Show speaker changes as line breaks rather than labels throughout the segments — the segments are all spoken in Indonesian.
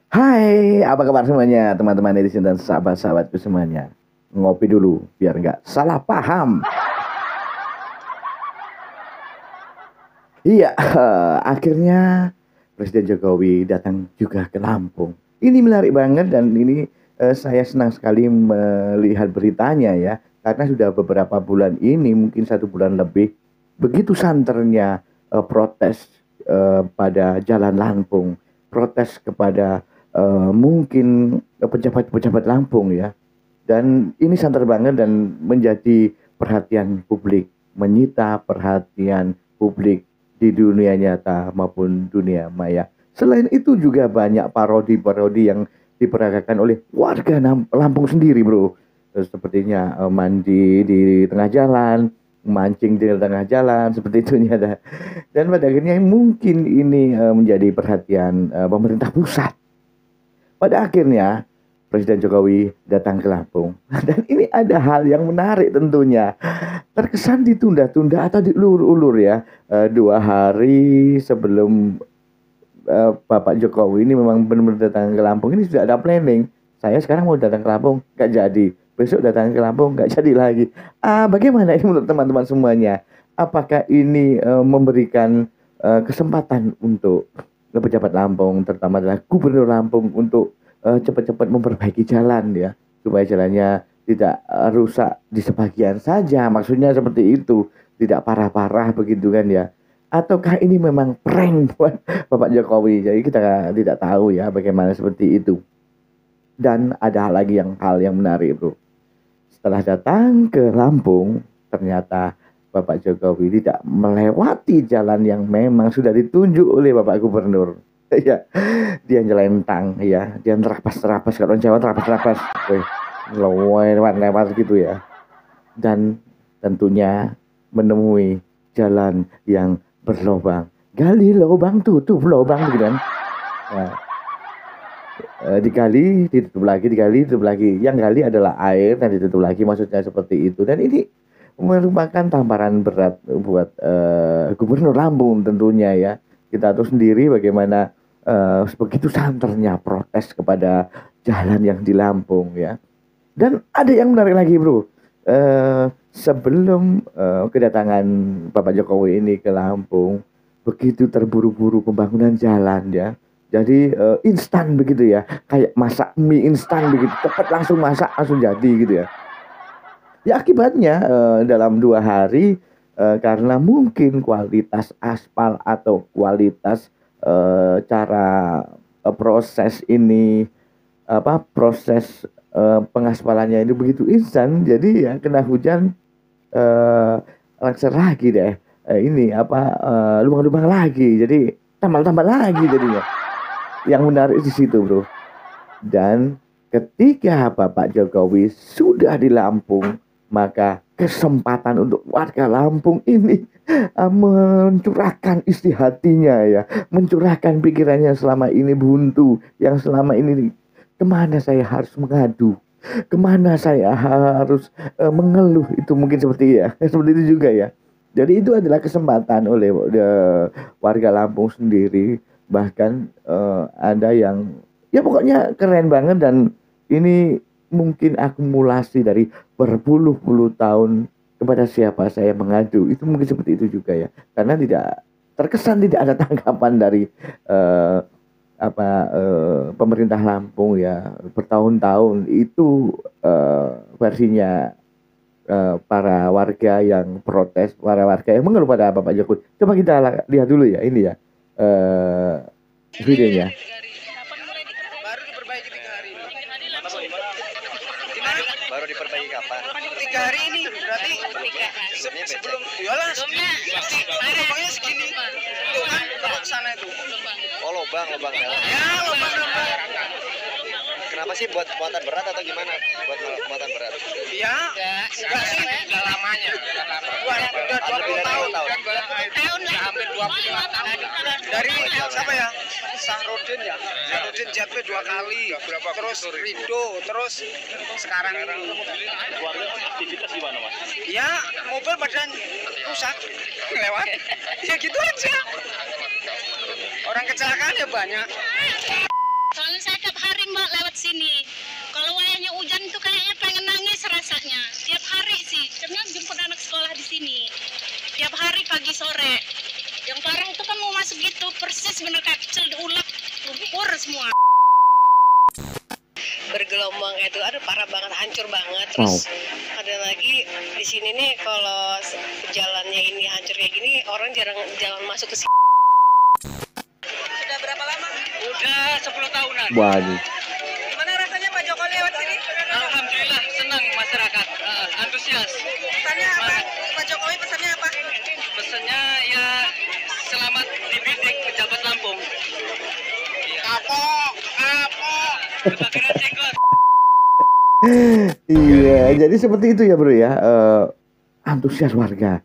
Hai, apa kabar semuanya, teman-teman netizen dan sahabat-sahabatku semuanya. Ngopi dulu, biar nggak salah paham. Iya, akhirnya Presiden Jokowi datang juga ke Lampung. Ini menarik banget dan ini saya senang sekali melihat beritanya ya. Karena sudah beberapa bulan ini, mungkin 1 bulan lebih, begitu santernya protes pada Jalan Lampung. Protes kepada mungkin pejabat-pejabat Lampung ya. Dan ini santer banget dan menjadi perhatian publik, menyita perhatian publik di dunia nyata maupun dunia maya. Selain itu juga banyak parodi-parodi yang diperagakan oleh warga Lampung sendiri, bro. Sepertinya mandi di tengah jalan, mancing di tengah jalan, seperti itu ada. Dan pada akhirnya mungkin ini menjadi perhatian pemerintah pusat. Pada akhirnya Presiden Jokowi datang ke Lampung. Dan ini ada hal yang menarik tentunya. Terkesan ditunda-tunda atau diulur-ulur ya. 2 hari sebelum Bapak Jokowi ini memang benar-benar datang ke Lampung. Ini sudah ada planning. Saya sekarang mau datang ke Lampung, nggak jadi. Besok datang ke Lampung, nggak jadi lagi. Bagaimana ini menurut teman-teman semuanya? Apakah ini memberikan kesempatan untuk pejabat Lampung, terutama adalah Gubernur Lampung, untuk cepat-cepat memperbaiki jalan ya, supaya jalannya tidak rusak di sebagian saja, maksudnya seperti itu, tidak parah-parah begitu kan ya, ataukah ini memang prank buat Bapak Jokowi? Jadi kita tidak tahu ya bagaimana seperti itu. Dan ada hal yang menarik, bro. Setelah datang ke Lampung, ternyata Bapak Jokowi tidak melewati jalan yang memang sudah ditunjuk oleh Bapak Gubernur. Ya, dia nyelentang, ya, dia terapas-terapas, kalau orang Jawa terapas-terapas, lewat gitu ya. Dan tentunya menemui jalan yang berlobang. Gali lubang, tutup lubang, gitu kan. Nah, digali, ditutup lagi, digali, ditutup lagi. Yang gali adalah air dan ditutup lagi, maksudnya seperti itu. Dan ini merupakan tamparan berat buat Gubernur Lampung tentunya ya. Kita tahu sendiri bagaimana begitu santernya protes kepada jalan yang di Lampung ya. Dan ada yang menarik lagi, bro. Sebelum kedatangan Bapak Jokowi ini ke Lampung, begitu terburu-buru pembangunan jalan ya. Jadi instan begitu ya, kayak masak mie instan begitu, cepat langsung masak langsung jadi gitu ya. Ya akibatnya dalam 2 hari karena mungkin kualitas aspal atau kualitas cara proses ini, proses pengaspalannya ini begitu instan, jadi ya kena hujan eh langsung lagi deh, ini lubang-lubang lagi, jadi tambal-tambal lagi jadinya. Yang menarik di situ, bro. Dan ketika Bapak Jokowi sudah di Lampung, maka kesempatan untuk warga Lampung ini mencurahkan isi hatinya ya, mencurahkan pikirannya selama ini buntu, yang selama ini kemana saya harus mengadu, kemana saya harus mengeluh, itu mungkin seperti ya, seperti itu juga ya. Jadi itu adalah kesempatan oleh warga Lampung sendiri, bahkan ada yang ya pokoknya keren banget. Dan ini mungkin akumulasi dari berpuluh-puluh tahun kepada siapa saya mengadu, itu mungkin seperti itu juga ya, karena terkesan tidak ada tanggapan dari eh, pemerintah Lampung ya, bertahun-tahun itu versinya para warga yang protes, para warga yang mengeluh pada Bapak Jokowi. Coba kita lihat dulu ya, ini ya videonya.
Baru diperbaiki 3 hari.
Baru diperbaiki kapan?
3 hari ini berarti sebelum iyalah lubangnya segini. Tuh kan ke sana itu.
Oh lubang jalan.
Ya lubang.
Kenapa sih buat muatan berat atau gimana? Buat muatan berat?
Ya enggak sih.
Udah lamanya.
Udah 20 tahun.
Udah hampir 20 tahun.
Dari siapa ya? Sahrudin ya. Sahrudin JP 2 kali. Terus Rido, terus sekarang ini.
Aktivitas di mana, Mas?
Ya mobil badan rusak lewat. Ya gitu aja. Orang kecelakaan ya banyak.
Soalnya saya sore. Yang parang itu kan mau masuk gitu, persis bener kecil, ulap, lumpur semua. Bergelombang itu, aduh parah banget, hancur banget. Terus ada lagi di sini nih, kalau jalannya ini hancur kayak gini, orang jarang jalan masuk ke sini. Sudah berapa lama?
Udah 10 tahunan.
Waduh.
Gimana rasanya Pak Jokowi lewat sini?
Alhamdulillah senang masyarakat, antusias.
Pesannya apa? Pak Jokowi pesannya apa?
Pesannya ya selamat dibidik pejabat Lampung. Kapok, kapok. Kebakaran jenggot.
Iya, jadi seperti itu ya bro ya. Antusias warga.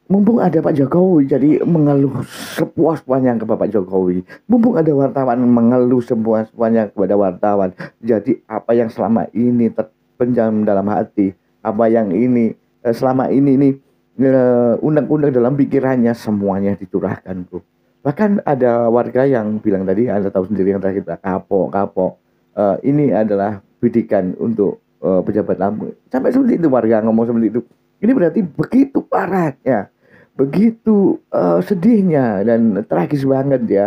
Mumpung ada Pak Jokowi, jadi mengeluh sepuas-puasnya ke Bapak Jokowi. Mumpung ada wartawan mengeluh sepuas-puasnya kepada wartawan. Jadi apa yang selama ini terpendam dalam hati, apa yang ini selama ini nih undang-undang dalam pikirannya semuanya dicurahkan bro. Bahkan ada warga yang bilang tadi, Anda tahu sendiri yang terakhir kita kapok. Ini adalah bidikan untuk pejabat Lampung. Sampai seperti itu warga ngomong seperti itu. Ini berarti begitu parahnya, begitu sedihnya dan tragis banget ya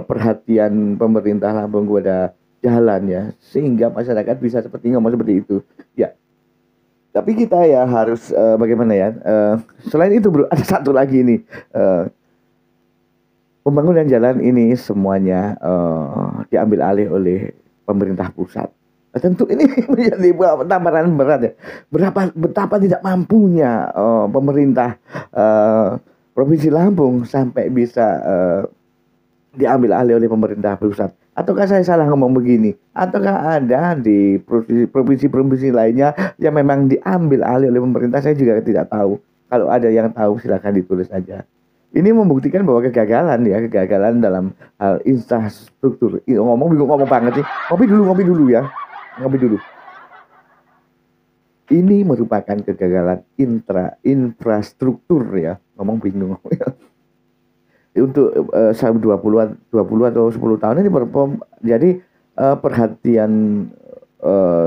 perhatian pemerintah Lampung kepada jalan ya, sehingga masyarakat bisa seperti ngomong seperti itu ya. Tapi kita ya harus bagaimana ya, selain itu bro, ada satu lagi nih, pembangunan jalan ini semuanya diambil alih oleh pemerintah pusat. Tentu ini menjadi tamparan berat ya. Betapa tidak mampunya pemerintah Provinsi Lampung sampai bisa diambil alih oleh pemerintah pusat. Ataukah saya salah ngomong begini? Ataukah ada di provinsi-provinsi lainnya yang memang diambil alih oleh pemerintah? Saya juga tidak tahu. Kalau ada yang tahu silakan ditulis saja. Ini membuktikan bahwa kegagalan dalam hal infrastruktur. Ngomong bingung ngomong banget sih. Ngopi dulu ya. Ngopi dulu. Ini merupakan kegagalan infrastruktur ya. Ngomong bingung. Untuk 20 atau 10 tahun ini jadi perhatian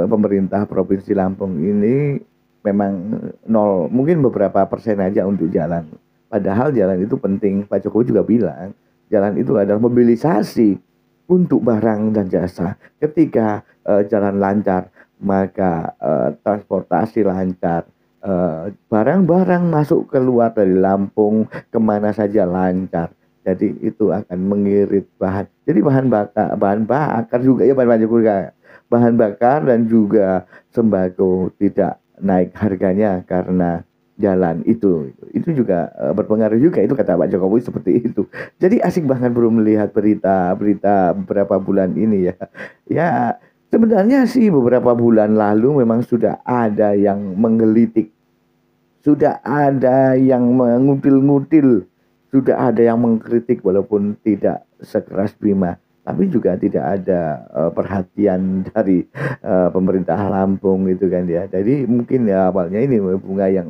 pemerintah Provinsi Lampung ini memang nol, mungkin beberapa persen aja untuk jalan. Padahal jalan itu penting. Pak Jokowi juga bilang jalan itu adalah mobilisasi untuk barang dan jasa. Ketika jalan lancar, maka transportasi lancar, barang-barang masuk keluar dari Lampung kemana saja lancar. Jadi itu akan mengirit bahan. Jadi bahan bakar juga ya, bahan bakar dan juga sembako tidak naik harganya karena jalan itu juga berpengaruh juga, itu kata Pak Jokowi seperti itu. Jadi asik banget bro melihat berita beberapa bulan ini ya. Ya sebenarnya sih beberapa bulan lalu memang sudah ada yang menggelitik, sudah ada yang mengutil-ngutil, sudah ada yang mengkritik walaupun tidak sekeras Bima. Tapi juga tidak ada perhatian dari pemerintah Lampung itu kan ya. Jadi mungkin ya awalnya ini bunga yang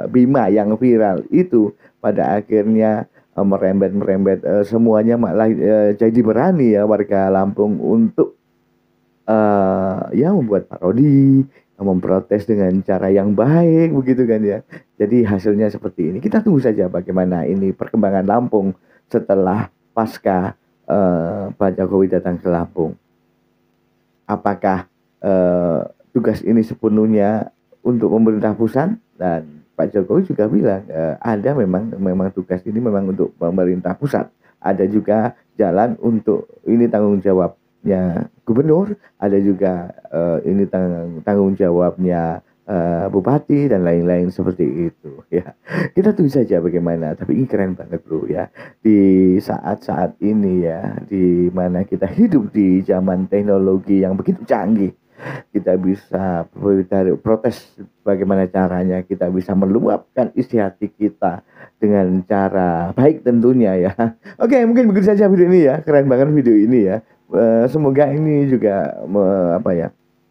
Bima yang viral itu pada akhirnya merembet semuanya malah jadi berani ya warga Lampung untuk ya membuat parodi, memprotes dengan cara yang baik begitu kan ya. Jadi hasilnya seperti ini. Kita tunggu saja bagaimana ini perkembangan Lampung setelah pasca Pak Jokowi datang ke Lampung. Apakah tugas ini sepenuhnya untuk pemerintah pusat? Dan Pak Jokowi juga bilang ada memang tugas ini memang untuk pemerintah pusat. Ada juga jalan untuk ini tanggung jawabnya gubernur, ada juga ini tanggung jawabnya bupati dan lain-lain seperti itu ya. Kita tunggu saja bagaimana. Tapi ini keren banget bro ya, di saat-saat ini ya, di mana kita hidup di zaman teknologi yang begitu canggih, kita bisa protes bagaimana caranya kita bisa meluapkan isi hati kita dengan cara baik tentunya ya. Oke, mungkin begitu saja video ini ya. Keren banget video ini ya. Semoga ini juga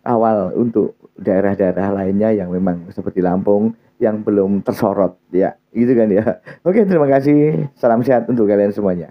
awal untuk daerah-daerah lainnya yang memang seperti Lampung yang belum tersorot ya, gitu kan ya. Oke, terima kasih. Salam sehat untuk kalian semuanya.